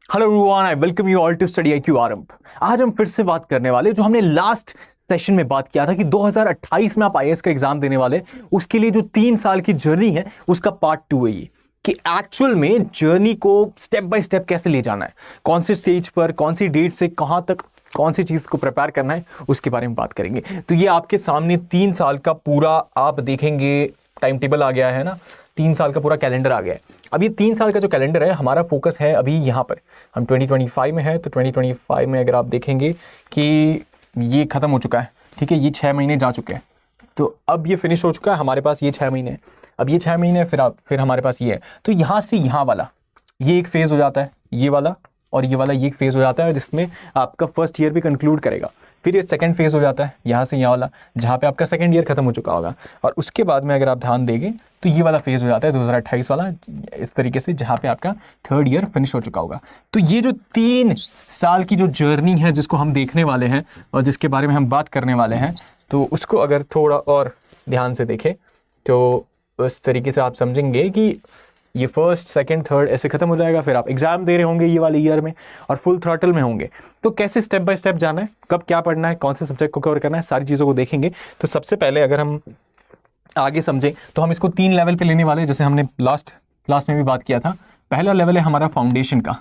Hello everyone, I welcome you all to study IQ Aarambh. आज हम फिर से बात करने वाले जो हमने लास्ट सेशन में बात किया था कि 2028 में आप आईएएस का एग्जाम देने वाले, उसके लिए जो 3 साल की जर्नी है उसका पार्ट 2 है ये कि एक्चुअल में जर्नी को स्टेप बाय स्टेप कैसे ले जाना है, कौन से स्टेज पर, कौन सी डेट से कहां तक कौन सी चीज को प्रिपेयर करना है, उसके बारे में बात करेंगे। तो ये आपके सामने 3 साल का पूरा आप देखेंगे टाइम टेबल आ गया है ना, 3 साल का पूरा कैलेंडर आ गया है। अब ये 3 साल का जो कैलेंडर है, हमारा फोकस है अभी यहाँ पर, हम 2025 में है। तो 2025 में अगर आप देखेंगे कि ये खत्म हो चुका है, ठीक है, ये 6 महीने जा चुके हैं। तो अब ये फिनिश हो चुका है, हमारे पास ये 6 महीने, अब ये 6 महीने फिर हमारे पास ये है। तो यहाँ से यहाँ वाला ये एक फेज हो जाता है, ये वाला और ये वाला ये एक फेज हो जाता है जिसमें आपका फर्स्ट ईयर भी कंक्लूड करेगा। फिर ये सेकंड फेज हो जाता है यहाँ से यहाँ वाला, जहाँ पे आपका सेकंड ईयर खत्म हो चुका होगा। और उसके बाद में अगर आप ध्यान देंगे तो ये वाला फेज हो जाता है 2028 वाला, इस तरीके से, जहाँ पे आपका थर्ड ईयर फिनिश हो चुका होगा। तो ये जो 3 साल की जो जर्नी है जिसको हम देखने वाले हैं और जिसके बारे में हम बात करने वाले हैं, तो उसको अगर थोड़ा और ध्यान से देखें तो उस तरीके से आप समझेंगे कि ये फर्स्ट सेकंड थर्ड ऐसे खत्म हो जाएगा। फिर आप एग्जाम दे रहे होंगे ये वाले ईयर में और फुल थ्रॉटल में होंगे। तो कैसे स्टेप बाय स्टेप जाना है, कब क्या पढ़ना है, कौन से सब्जेक्ट को कवर करना है, सारी चीज़ों को देखेंगे। तो सबसे पहले अगर हम आगे समझें तो हम इसको 3 लेवल पे लेने वाले हैं, जैसे हमने लास्ट क्लास में भी बात किया था। पहला लेवल है हमारा फाउंडेशन का,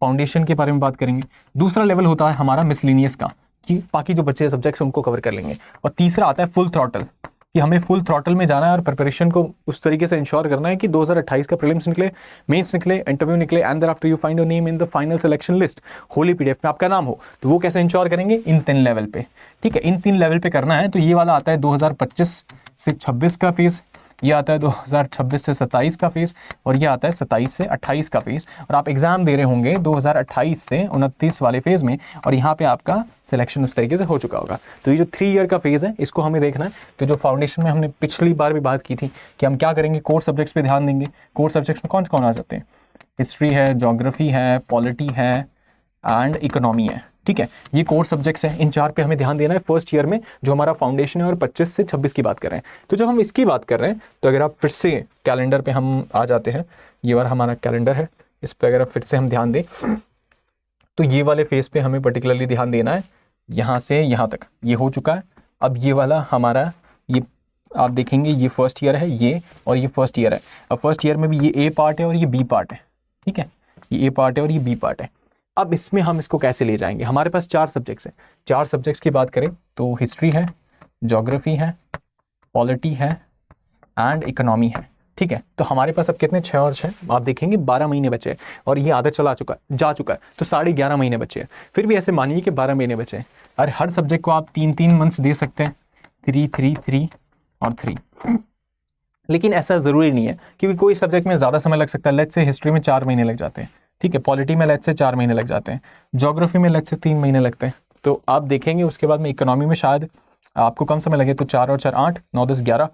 फाउंडेशन के बारे में बात करेंगे। दूसरा लेवल होता है हमारा मिसलिनियस का, कि बाकी जो बच्चे सब्जेक्ट्स उनको कवर कर लेंगे। और तीसरा आता है फुल थ्रॉटल, कि हमें फुल थ्रॉटल में जाना है और प्रिपरेशन को उस तरीके से इंश्योर करना है कि 2028 का प्रीलिम्स निकले, मेंस निकले, इंटरव्यू निकले, and there after you find your name in the final selection list, whole PDF में आपका नाम हो। तो वो कैसे इंश्योर करेंगे, इन 3 लेवल पे, ठीक है, इन 3 लेवल पे करना है। तो ये वाला आता है 2025 से 26 का फेज, ये आता है 2026 से 27 का फेज, और ये आता है 27 से 28 का फेज। और आप एग्जाम दे रहे होंगे 2028 से 29 वाले फेज में, और यहाँ पे आपका सिलेक्शन उस तरीके से हो चुका होगा। तो ये जो 3 ईयर का फेज है इसको हमें देखना है। तो जो फाउंडेशन में हमने पिछली बार भी बात की थी कि हम क्या करेंगे, कोर सब्जेक्ट्स पे ध्यान देंगे। कोर सब्जेक्ट्स में कौन कौन आ जाते हैं, हिस्ट्री है, जोग्राफी है, पॉलिटी है एंड इकोनॉमी है, ठीक है, ये कोर सब्जेक्ट्स हैं। इन 4 पे हमें ध्यान देना है फर्स्ट ईयर में, जो हमारा फाउंडेशन है, और 25 से 26 की बात कर रहे हैं। तो जब हम इसकी बात कर रहे हैं तो अगर आप फिर से कैलेंडर पे हम आ जाते हैं, ये वाला हमारा कैलेंडर है, इस पर अगर आप फिर से हम ध्यान दें तो ये वाले फेज पे हमें पर्टिकुलरली ध्यान देना है। यहाँ से यहाँ तक ये हो चुका है। अब ये वाला हमारा, ये आप देखेंगे ये फर्स्ट ईयर है, ये और ये फर्स्ट ईयर है। अब फर्स्ट ईयर में भी ये ए पार्ट है और ये बी पार्ट है, ठीक है, ये ए पार्ट है और ये बी पार्ट है। अब इसमें हम इसको कैसे ले जाएंगे, हमारे पास 4 सब्जेक्ट्स हैं। 4 सब्जेक्ट्स की बात करें तो हिस्ट्री है, ज्योग्राफी है, पॉलिटी है एंड इकोनॉमी है, ठीक है। तो हमारे पास अब कितने, 6 और 6, आप देखेंगे 12 महीने बचे हैं, और ये आधा जा चुका है, तो 11.5 महीने बचे हैं। फिर भी ऐसे मानिए कि 12 महीने बचे हैं, और हर सब्जेक्ट को आप 3-3 मंथ्स दे सकते हैं, 3 और 3। लेकिन ऐसा ज़रूरी नहीं है, क्योंकि कोई सब्जेक्ट में ज़्यादा समय लग सकता है। लेट्स से हिस्ट्री में 4 महीने लग जाते हैं, ठीक है, पॉलिटी में लेट्स से 4 महीने लग जाते हैं, ज्योग्राफी में लेट्स से 3 महीने लगते हैं। तो आप देखेंगे उसके बाद में इकोनॉमी में शायद आपको कम समय लगे, तो 4 और 4 8, 9 10 11,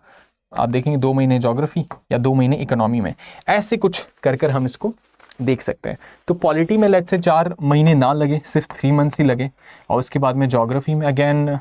आप देखेंगे 2 महीने ज्योग्राफी या 2 महीने इकोनॉमी में, ऐसे कुछ कर हम इसको देख सकते हैं। तो पॉलिटी में लेट्स से 4 महीने ना लगे, सिर्फ 3 मंथ्स ही लगे, और उसके बाद में ज्योग्राफी में अगेन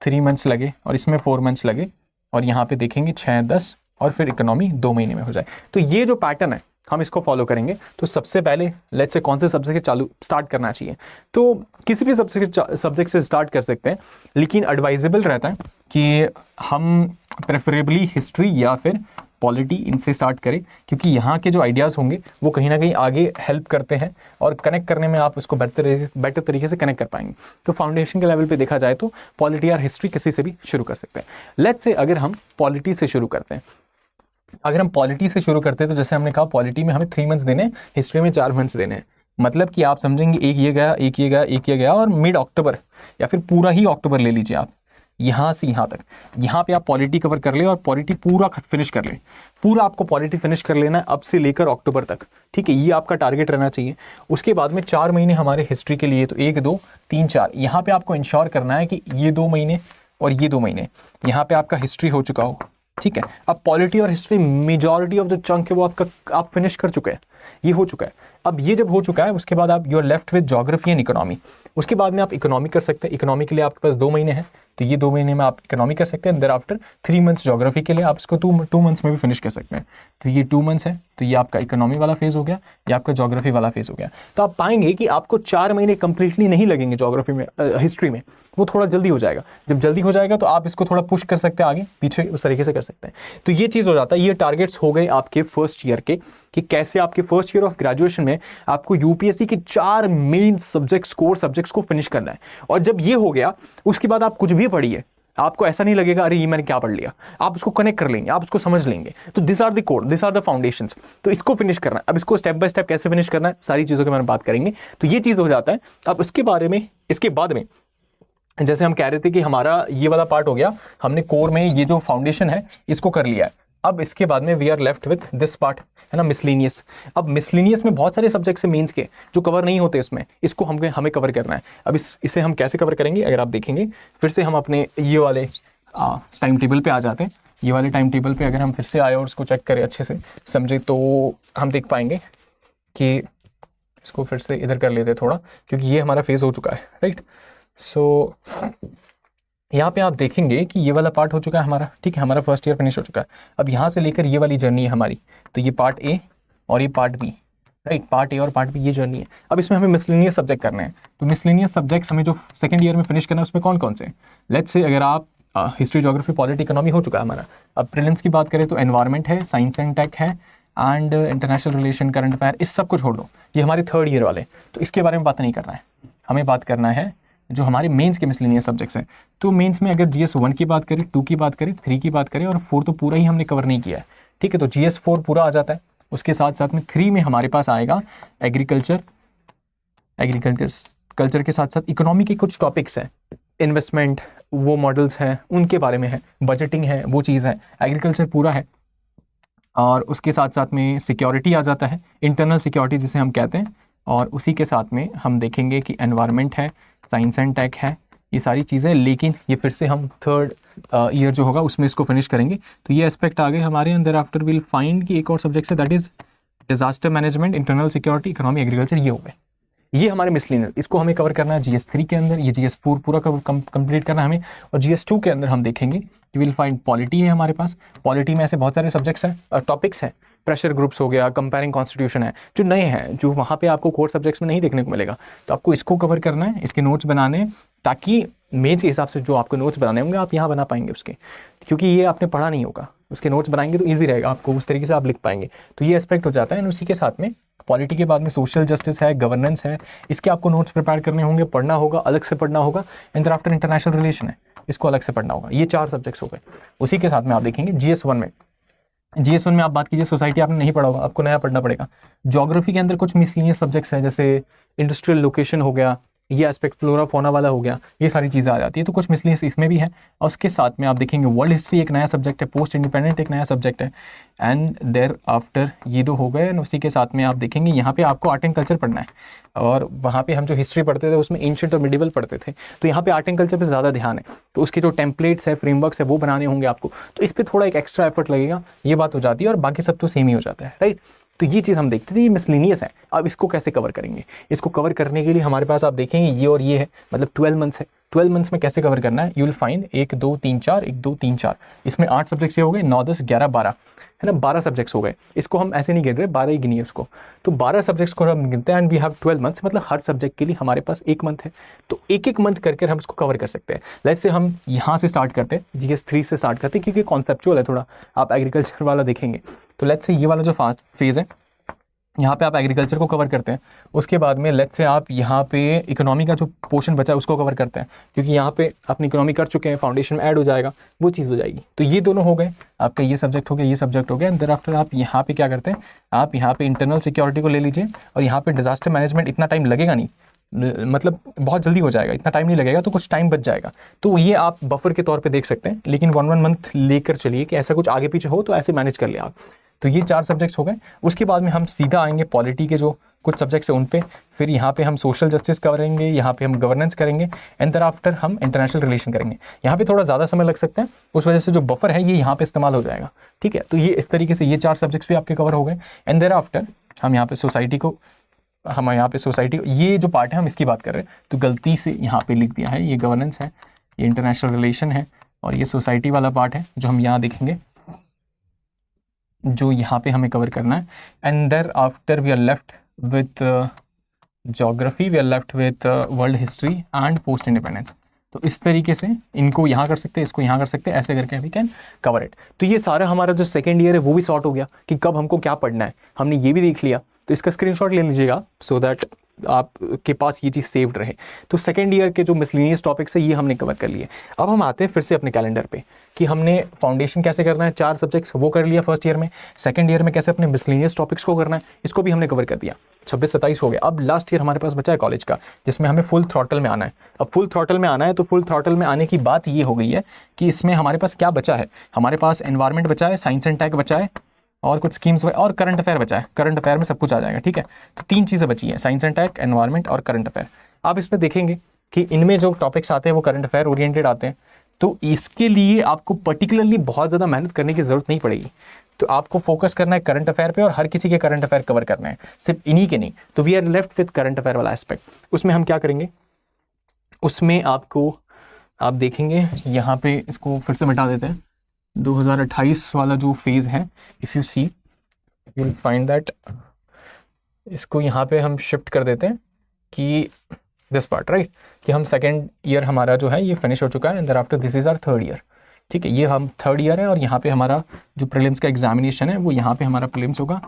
3 मंथ्स लगे, और इसमें 4 मंथ्स लगे, और यहाँ पे देखेंगे 6 10, और फिर इकोनॉमी 2 महीने में हो जाए। तो ये जो पैटर्न है हम इसको फॉलो करेंगे। तो सबसे पहले लेट्स से कौन से सब्जेक्ट से स्टार्ट करना चाहिए, तो किसी भी सब्जेक्ट से स्टार्ट कर सकते हैं, लेकिन एडवाइजेबल रहता है कि हम प्रेफरेबली हिस्ट्री या फिर पॉलिटी इनसे स्टार्ट करें, क्योंकि यहाँ के जो आइडियाज़ होंगे वो कहीं ना कहीं आगे हेल्प करते हैं, और कनेक्ट करने में आप उसको बेटर तरीके से कनेक्ट कर पाएंगे। तो फाउंडेशन के लेवल पे देखा जाए तो पॉलिटी और हिस्ट्री किसी से भी शुरू कर सकते हैं। लेट्स से अगर हम पॉलिटी से शुरू करते हैं, अगर हम पॉलिटी से शुरू करते हैं तो जैसे हमने कहा पॉलिटी में हमें 3 मंथ्स देने, हिस्ट्री में 4 मंथ्स देने हैं। मतलब कि आप समझेंगे एक ये गया, एक ये गया, एक ये गया, और मिड अक्टूबर या फिर पूरा ही अक्टूबर ले लीजिए आप, यहाँ से यहाँ तक, यहाँ पे आप पॉलिटी कवर कर ले और पॉलिटी पूरा फिनिश कर ले। पूरा आपको पॉलिटी फिनिश कर लेना है अब से लेकर अक्टूबर तक, ठीक है, ये आपका टारगेट रहना चाहिए। उसके बाद में 4 महीने हमारे हिस्ट्री के लिए, तो 1 2 3 4, यहाँ पे आपको इंश्योर करना है कि ये 2 महीने और ये 2 महीने यहाँ पे आपका हिस्ट्री हो चुका हो, ठीक है। अब पॉलिटी और history majority of the chunk है वो आप फिनिश कर चुके हैं, ये हो चुका है। अब ये जब हो चुका है उसके बाद आप you are left with geography and economy. उसके बाद में आप इकोनॉमी कर सकते हैं। इकोनॉमी के लिए आपके पास 2 महीने हैं, तो ये 2 महीने में आप इकोनॉमी कर सकते हैं। देयर आफ्टर 3 मंथ्स ज्योग्राफी के लिए, आप इसको 2 मंथ्स में भी फिनिश कर सकते हैं। तो ये 2 मंथ्स है, तो ये आपका इकोनॉमी वाला फेज हो गया, ये आपका ज्योग्राफी वाला फेज हो गया। तो आप पाएंगे कि आपको 4 महीने कंप्लीटली नहीं लगेंगे ज्योग्राफी में, हिस्ट्री में, वो थोड़ा जल्दी हो जाएगा। जब जल्दी हो जाएगा तो आप इसको थोड़ा पुश कर सकते हैं आगे पीछे, उस तरीके से कर सकते हैं। तो ये चीज़ हो जाता है। ये टारगेट्स हो गए आपके फर्स्ट ईयर के, कि कैसे आपके फर्स्ट ईयर ऑफ ग्रेजुएशन में आपको यूपीएससी के 4 मेन सब्जेक्ट्स, कोर सब्जेक्ट्स को फिनिश करना है। और जब ये हो गया उसके बाद आप कुछ भी पढ़िए, आपको ऐसा नहीं लगेगा अरे ये मैंने क्या पढ़ लिया, आप उसको कनेक्ट कर लेंगे, आप उसको समझ लेंगे। तो this are the core, this are the foundations. तो इसको फिनिश करना है। अब इसको स्टेप बाय स्टेप कैसे फिनिश करना है, सारी चीज़ों के बारे में बात करेंगे। तो ये चीज़ हो जाता है। अब इसके बारे में, इसके बाद में जैसे हम कह रहे थे कि हमारा ये वाला पार्ट हो गया, हमने कोर में ये जो फाउंडेशन है इसको कर लिया है। अब इसके बाद में we are left with this part, है ना, मिसलिनियस। अब मिसलिनियस में बहुत सारे सब्जेक्ट्स हैं मेंस के जो कवर नहीं होते इसमें, इसको हमें कवर करना है। अब इसे हम कैसे कवर करेंगे, अगर आप देखेंगे फिर से हम अपने ये वाले टाइम टेबल पे आ जाते हैं। ये वाले टाइम टेबल पे अगर हम फिर से आए और उसको चेक करें, अच्छे से समझे, तो हम देख पाएंगे कि इसको फिर से इधर कर लेते हैं थोड़ा, क्योंकि ये हमारा फेज हो चुका है, राइट। सो यहाँ पे आप देखेंगे कि ये वाला पार्ट हो चुका है हमारा, ठीक है, हमारा फर्स्ट ईयर फिनिश हो चुका है। अब यहाँ से लेकर ये वाली जर्नी है हमारी, तो ये पार्ट ए और ये part B, right, part A और पार्ट बी, ये जर्नी है। अब इसमें हमें मिसलेनियस सब्जेक्ट करने हैं। तो मिसलेनियस सब्जेक्ट्स हमें जो सेकंड ईयर में फिनिश करना है उसमें कौन कौन से, लेट्स से अगर आप हिस्ट्री, ज्योग्राफी, पॉलिटी, इकोनॉमी हो चुका है हमारा। अब प्रीलिम्स की बात करें तो एनवायरमेंट है, साइंस एंड टेक है, and international relation, current affair, इस सब को छोड़ दो, ये हमारे थर्ड ईयर वाले। तो इसके बारे में बात नहीं करना है, हमें बात करना है जो हमारे मेंस के मिसलेनियस सब्जेक्ट्स हैं। तो मेंस में अगर जीएस 1 की बात करें, 2 की बात करें, 3 की बात करें और 4 तो पूरा ही हमने कवर नहीं किया है, ठीक है। तो जीएस 4 पूरा आ जाता है। उसके साथ साथ में 3 में हमारे पास आएगा एग्रीकल्चर के साथ साथ इकोनॉमी के कुछ टॉपिक्स हैं, इन्वेस्टमेंट, वो मॉडल्स हैं उनके बारे में है, बजटिंग है, वो चीज़ है, एग्रीकल्चर पूरा है। और उसके साथ साथ में सिक्योरिटी आ जाता है, इंटरनल सिक्योरिटी जिसे हम कहते हैं। और उसी के साथ में हम देखेंगे कि एनवायरनमेंट है, साइंस एंड टेक है, ये सारी चीज़ें। लेकिन ये फिर से हम थर्ड ईयर जो होगा उसमें इसको फिनिश करेंगे। तो ये एस्पेक्ट आ गए हमारे अंदर। आफ्टर विल फाइंड कि एक और सब्जेक्ट है, that is disaster management, internal security, economy, agriculture, ये हो गए। ये हमारे मिसलेनियस, इसको हमें कवर करना है जीएस 3 के अंदर। ये जीएस 4 पूरा कंप्लीट करना है हमें। और जीएस 2 के अंदर हम देखेंगे कि विल फाइंड पॉलिटी है हमारे पास। पॉलिटी में ऐसे बहुत सारे सब्जेक्ट्स हैं, टॉपिक्स हैं, प्रेशर ग्रुप्स हो गया, कंपेयरिंग कॉन्स्टिट्यूशन है, जो नए हैं, जो वहाँ पे आपको कोर सब्जेक्ट्स में नहीं देखने को मिलेगा। तो आपको इसको कवर करना है, इसके नोट्स बनाने हैं, ताकि मेंस के हिसाब से जो आपको नोट्स बनाने होंगे आप यहाँ बना पाएंगे उसके, क्योंकि ये आपने पढ़ा नहीं होगा। उसके नोट्स बनाएंगे तो ईजी रहेगा आपको, उस तरीके से आप लिख पाएंगे। तो ये एस्पेक्ट हो जाता है। और उसी के साथ में पॉलिटी के बाद में सोशल जस्टिस है, गवर्नेंस है, इसके आपको नोट्स प्रिपेयर करने होंगे, पढ़ना होगा, अलग से पढ़ना होगा। And there after international relation है, इसको अलग से पढ़ना होगा। ये 4 सब्जेक्ट्स हो गए। उसी के साथ में आप देखेंगे जीएस 1 में, जीएस 1 में आप बात कीजिए, सोसाइटी आपने नहीं पढ़ा होगा, आपको नया पढ़ना पड़ेगा। ज्योग्राफी के अंदर कुछ मिसलिनियस सब्जेक्ट्स हैं, जैसे इंडस्ट्रियल लोकेशन हो गया, ये एस्पेक्ट फ्लोरा फोना वाला हो गया, ये सारी चीज़ें आ जाती है। तो कुछ मिसलिनियस इसमें भी है। और उसके साथ में आप देखेंगे वर्ल्ड हिस्ट्री एक नया सब्जेक्ट है, पोस्ट इंडिपेंडेंट एक नया सब्जेक्ट है। एंड देयर आफ्टर ये 2 हो गए। उसी के साथ में आप देखेंगे यहाँ पे आपको आर्ट एंड कल्चर पढ़ना है। और वहाँ पे हम जो हिस्ट्री पढ़ते थे उसमें एंशिएंट और मिडिवल पढ़ते थे, तो यहाँ पे आर्ट एंड कल्चर पे ज़्यादा ध्यान है। तो उसके जो टेम्पलेट्स है, फ्रेमवर्क्स है, वो बनाने होंगे आपको। तो इस पर थोड़ा एक एक्स्ट्रा एफर्ट लगेगा, ये बात हो जाती है। और बाकी सब तो सेम ही हो जाता है, राइट। तो ये चीज़ हम देखते थे, ये मिसलिनियस है। अब इसको कैसे कवर करेंगे, इसको कवर करने के लिए हमारे पास आप देखेंगे ये और ये है, मतलब 12 मंथ्स है। 12 मंथ्स में कैसे कवर करना है, यू विल फाइंड 1 2 3 4, 1 2 3 4, इसमें 8 सब्जेक्ट्स हो गए, 9 10 11 12, है ना, 12 सब्जेक्ट्स हो गए। इसको हम ऐसे नहीं गिन रहे, 12 ही गिनिए उसको। तो 12 सब्जेक्ट्स को हम गिनते हैं। एंड वी हैव 12 मंथ्स, मतलब हर सब्जेक्ट के लिए हमारे पास 1 मंथ है। तो एक मंथ करके हम इसको कवर कर सकते हैं। लेट्स से हम यहाँ से स्टार्ट करते हैं, जीएस 3 से स्टार्ट करते हैं, क्योंकि कॉन्सेप्चुअल है थोड़ा। आप एग्रीकल्चर वाला देखेंगे तो लेट्स से ये वाला जो फेज है, यहाँ पे आप एग्रीकल्चर को कवर करते हैं। उसके बाद में लेट्स से आप यहाँ पे इकोनॉमी का जो पोर्शन बचा है उसको कवर करते हैं, क्योंकि यहाँ पे अपनी इकोनॉमी कर चुके हैं, फाउंडेशन में ऐड हो जाएगा, वो चीज़ हो जाएगी। तो ये दोनों हो गए आपका, ये सब्जेक्ट हो गया, ये सब्जेक्ट हो गया। एंड देयर आफ्टर आप यहाँ पे क्या करते हैं, आप यहाँ पे इंटरनल सिक्योरिटी को ले लीजिए। और यहाँ पे डिजास्टर मैनेजमेंट इतना टाइम लगेगा नहीं, मतलब बहुत जल्दी हो जाएगा, इतना टाइम नहीं लगेगा, तो कुछ टाइम बच जाएगा। तो ये आप बफर के तौर पे देख सकते हैं, लेकिन 1 मंथ लेकर चलिए कि ऐसा कुछ आगे पीछे हो तो ऐसे मैनेज कर लिया आप। तो ये 4 सब्जेक्ट्स हो गए। उसके बाद में हम सीधा आएंगे पॉलिटी के जो कुछ सब्जेक्ट्स हैं उन पे। फिर यहाँ पे हम सोशल जस्टिस करेंगे, यहाँ पे हम गवर्नेंस करेंगे। एंड देयर आफ्टर हम इंटरनेशनल रिलेशन करेंगे। यहाँ पे थोड़ा ज़्यादा समय लग सकता है, उस वजह से जो बफर है ये यहाँ पे इस्तेमाल हो जाएगा, ठीक है। तो ये इस तरीके से ये 4 सब्जेक्ट्स भी आपके कवर हो गए। एंड देयर आफ्टर हम यहाँ पे सोसाइटी को हम यहाँ पे सोसाइटी, ये जो पार्ट है हम इसकी बात कर रहे हैं, तो गलती से यहाँ पे लिख दिया है, ये गवर्नेंस है, ये इंटरनेशनल रिलेशन है, और ये सोसाइटी वाला पार्ट है जो हम यहाँ देखेंगे, जो यहाँ पे हमें कवर करना है। And there after we are left with geography, we are left with world history and post independence. तो इस तरीके से इनको यहाँ कर सकते हैं, इसको यहाँ कर सकते हैं, ऐसे करके वी कैन कवर इट। तो ये सारा हमारा जो सेकेंड ईयर है वो भी सॉर्ट हो गया कि कब हमको क्या पढ़ना है, हमने ये भी देख लिया। तो इसका स्क्रीनशॉट ले लीजिएगा सो दैट आपके पास ये चीज़ सेव्ड रहे। तो सेकेंड ईयर के जो मिसलेनियस टॉपिक्स है ये हमने कवर कर लिए। अब हम आते हैं फिर से अपने कैलेंडर पे कि हमने फाउंडेशन कैसे करना है, 4 सब्जेक्ट्स वो कर लिया फर्स्ट ईयर में। सेकेंड ईयर में कैसे अपने मिसलेनियस टॉपिक्स को करना है, इसको भी हमने कवर कर दिया। 26-27 हो गया। अब लास्ट ईयर हमारे पास बचा है कॉलेज का, जिसमें हमें फुल थ्रॉटल में आना है। अब फुल थ्रॉटल में आना है तो फुल थ्रॉटल में आने की बात ये हो गई है कि इसमें हमारे पास क्या बचा है, हमारे पास एनवायरमेंट बचा है, साइंस एंड टेक बचा है, और कुछ स्कीम्स और करंट अफेयर बचा है। करंट अफेयर में सब कुछ आ जाएगा, ठीक है। तो 3 चीज़ें बची हैं, साइंस एंड टेक, एनवायरमेंट और करंट अफेयर। आप इसमें देखेंगे कि इनमें जो टॉपिक्स आते हैं वो करंट अफेयर ओरिएंटेड आते हैं। तो इसके लिए आपको पर्टिकुलरली बहुत ज़्यादा मेहनत करने की ज़रूरत नहीं पड़ेगी। तो आपको फोकस करना है करंट अफेयर पे, और हर किसी के करंट अफेयर कवर करना है, सिर्फ इन्हीं के नहीं। तो we are left with current affair वाला एस्पेक्ट। उसमें हम क्या करेंगे, उसमें आपको आप देखेंगे यहाँ पे, इसको फिर से मिटा देते हैं, 2028 वाला जो फेज़ है, if you see you will find that, इसको यहाँ पे हम शिफ्ट कर देते हैं कि दिस पार्ट राइट, कि हम सेकेंड ईयर हमारा जो है ये फिनिश हो चुका है, and there after this is our third year, ठीक है। ये हम थर्ड ईयर है, और यहाँ पे हमारा जो प्रीलिम्स का एग्जामिनेशन है वो यहाँ पे हमारा प्रीलिम्स होगा,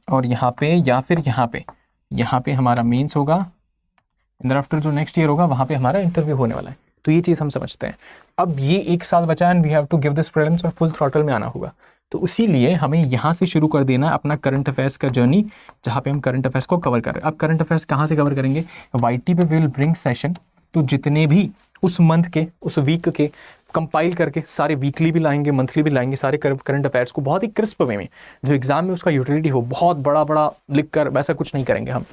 और यहाँ पे या फिर यहाँ पे हमारा मेंस होगा, एंड देयर आफ्टर जो नेक्स्ट ईयर होगा वहाँ पे हमारा इंटरव्यू होने वाला है। तो ये चीज़ हम समझते हैं। अब ये 1 साल बचा है, and we have to give this prelims, और फुल थ्रॉटल में आना होगा। तो इसीलिए हमें यहाँ से शुरू कर देना है अपना करंट अफेयर्स का जर्नी, जहाँ पे हम करंट अफेयर्स को कवर कर रहे हैं। अब करंट अफेयर्स कहाँ से कवर करेंगे, वाईटी पे विल ब्रिंग सेशन। तो जितने भी उस मंथ के, उस वीक के कंपाइल करके सारे वीकली भी लाएंगे, मंथली भी लाएंगे, सारे करंट अफेयर्स को बहुत ही क्रिस्प वे में, जो एग्जाम में उसका यूटिलिटी हो, बहुत बड़ा बड़ा लिख कर वैसा कुछ नहीं करेंगे हम।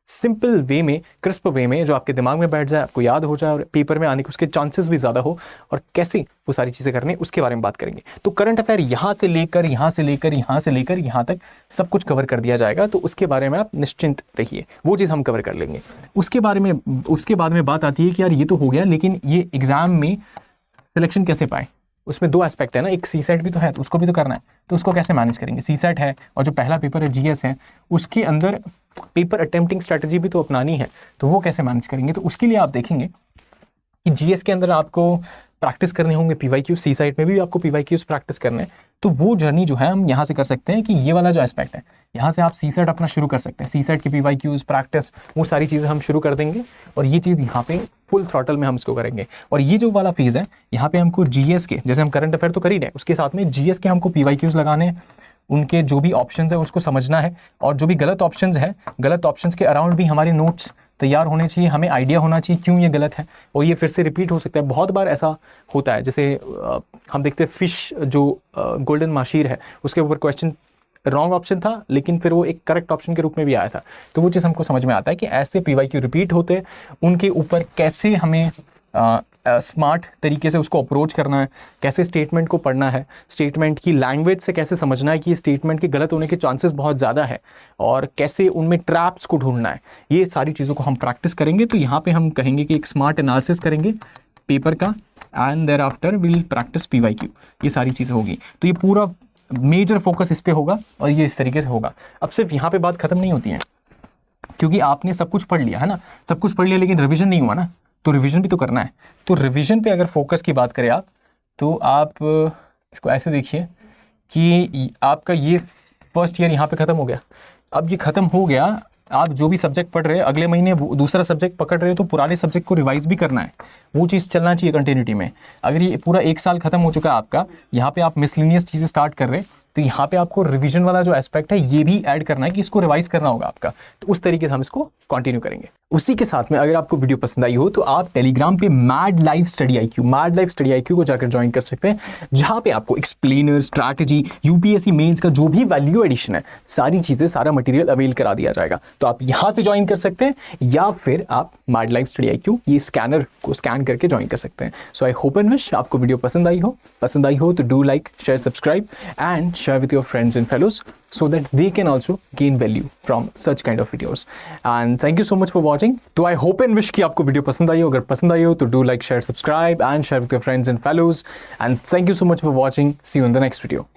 सिंपल वे में, क्रिस्प वे में, जो आपके दिमाग में बैठ जाए, आपको याद हो जाए, और पेपर में आने के उसके चांसेस भी ज़्यादा हो, और कैसे वो सारी चीज़ें करने उसके बारे में बात करेंगे। तो करंट अफेयर यहाँ से लेकर यहाँ तक सब कुछ कवर कर दिया जाएगा। तो उसके बारे में आप निश्चिंत रहिए, वो चीज़ हम कवर कर लेंगे। उसके बाद में बात आती है कि यार ये तो हो गया, लेकिन ये एग्ज़ाम में सिलेक्शन कैसे पाए। उसमें 2 एस्पेक्ट है ना, एक सीसेट भी तो है, तो उसको भी तो करना है। तो उसको कैसे मैनेज करेंगे, सीसेट है और जो पहला पेपर है जीएस है, उसके अंदर पेपर अटेम्प्टिंग स्ट्रेटजी भी तो अपनानी है। तो वो कैसे मैनेज करेंगे, तो उसके लिए आप देखेंगे कि जीएस के अंदर आपको प्रैक्टिस करने होंगे पीवाईक्यू, सीसाइट में भी आपको पीवाईक्यूज प्रैक्टिस करने हैं। तो वो जर्नी जो है हम यहाँ से कर सकते हैं कि ये वाला जो एस्पेक्ट है, यहाँ से आप सीसेट अपना शुरू कर सकते हैं। सीसेट की पीवाईक्यूज प्रैक्टिस, वो सारी चीज़ें हम शुरू कर देंगे, और ये चीज़ यहाँ पे फुल थ्रॉटल में हम इसको करेंगे। और ये जो वाला फेज़ है, यहाँ पे हमको जीएस के, जैसे हम करंट अफेयर तो कर ही रहे हैं, उसके साथ में जीएस के हमको पीवाईक्यूज लगाने हैं, उनके जो भी ऑप्शंस है उसको समझना है, और जो भी गलत ऑप्शंस है, गलत ऑप्शंस के अराउंड भी हमारे नोट्स तैयार होने चाहिए, हमें आइडिया होना चाहिए क्यों ये गलत है, और ये फिर से रिपीट हो सकता है। बहुत बार ऐसा होता है, जैसे हम देखते हैं फिश जो गोल्डन माशीर है, उसके ऊपर क्वेश्चन रॉन्ग ऑप्शन था, लेकिन फिर वो एक करेक्ट ऑप्शन के रूप में भी आया था। तो वो चीज़ हमको समझ में आता है कि ऐसे पीवाईक्यू रिपीट होते हैं, उनके ऊपर कैसे हमें स्मार्ट तरीके से उसको अप्रोच करना है, कैसे स्टेटमेंट को पढ़ना है, स्टेटमेंट की लैंग्वेज से कैसे समझना है कि ये स्टेटमेंट के गलत होने के चांसेस बहुत ज़्यादा है, और कैसे उनमें ट्रैप्स को ढूंढना है, ये सारी चीज़ों को हम प्रैक्टिस करेंगे। तो यहाँ पे हम कहेंगे कि एक स्मार्ट एनालिसिस करेंगे पेपर का, and there after will practise PYQ, ये सारी चीज़ें होगी। तो ये पूरा मेजर फोकस इस पर होगा, और ये इस तरीके से होगा। अब सिर्फ यहाँ पर बात खत्म नहीं होती है, क्योंकि आपने सब कुछ पढ़ लिया है ना, सब कुछ पढ़ लिया, लेकिन रिविजन नहीं हुआ ना, तो रिवीजन भी तो करना है। तो रिवीजन पे अगर फोकस की बात करें आप, तो आप इसको ऐसे देखिए कि आपका ये फर्स्ट ईयर यहाँ पे ख़त्म हो गया। अब ये ख़त्म हो गया, आप जो भी सब्जेक्ट पढ़ रहे हैं, अगले महीने दूसरा सब्जेक्ट पकड़ रहे हो, तो पुराने सब्जेक्ट को रिवाइज भी करना है, वो चीज़ चलना चाहिए कंटिन्यूटी में। अगर ये पूरा 1 साल ख़त्म हो चुका है आपका, यहाँ पे आप मिसलिनियस चीज़ें स्टार्ट कर रहे हैं, तो यहाँ पे आपको रिवीजन वाला जो एस्पेक्ट है ये भी ऐड करना है कि इसको रिवाइज करना होगा आपका। तो उस तरीके से हम इसको कंटिन्यू करेंगे। उसी के साथ में अगर आपको वीडियो पसंद आई हो, तो आप टेलीग्राम पे मैड लाइव स्टडी आईक्यू को जाकर ज्वाइन कर सकते हैं, जहाँ पे आपको एक्सप्लेनर, स्ट्रैटेजी, यूपीएससी मेंस का जो भी वैल्यू एडिशन है, सारी चीज़ें, सारा मटेरियल अवेल करा दिया जाएगा। तो आप यहाँ से ज्वाइन कर सकते हैं, या फिर आप मैड लाइव स्टडी आईक्यू ये स्कैनर को स्कैन करके ज्वाइन कर सकते हैं। सो आई होप एंड विश आपको वीडियो पसंद आई हो तो do like, share, subscribe and share with your friends and fellows so that they can also gain value from such kind of videos. And thank you so much for watching. तो I hope and wish कि आपको video पसंद आई हो. अगर पसंद आई हो तो do like, share, subscribe and share with your friends and fellows. And thank you so much for watching. See you in the next video.